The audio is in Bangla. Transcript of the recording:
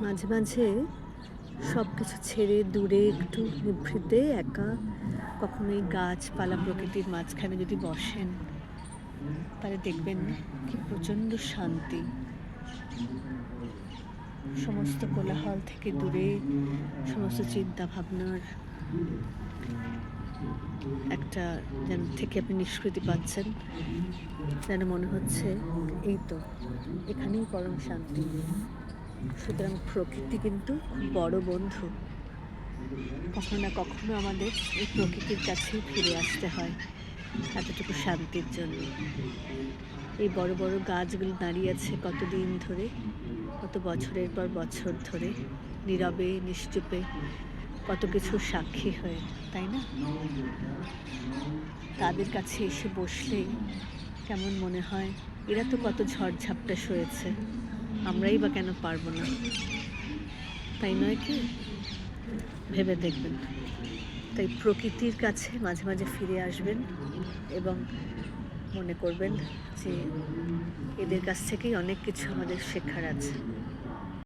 মাঝে মাঝে সব কিছু ছেড়ে দূরে একটু নিভৃতে একা কখনো এই গাছপালা প্রকৃতির মাঝখানে যদি বসেন, তাহলে দেখবেন কি প্রচণ্ড শান্তি। সমস্ত কোলাহল থেকে দূরে, সমস্ত চিন্তা ভাবনার একটা যেন থেকে আপনি নিষ্কৃতি পাচ্ছেন, যেন মনে হচ্ছে এই তো এখানেই পরম শান্তি। সুতরাং প্রকৃতি কিন্তু খুব বড় বন্ধু। কখনো না কখনো আমাদের এই প্রকৃতির কাছেই ফিরে আসতে হয় এতটুকু শান্তির জন্য। এই বড় বড় গাছগুলো দাঁড়িয়ে আছে কতদিন ধরে, কত বছরের পর বছর ধরে, নীরবে নিশ্চুপে, কত কিছু সাক্ষী হয়ে, তাই না? তাদের কাছে এসে বসলেই কেমন মনে হয়, এরা তো কত ঝড়ঝাপটা সয়েছে, আমরাই বা কেন পারবো না, তাই নয় কি? ভেবে দেখবেন। তাই প্রকৃতির কাছে মাঝে মাঝে ফিরে আসবেন এবং মনে করবেন যে এদের কাছ থেকেই অনেক কিছু আমাদের শেখার আছে।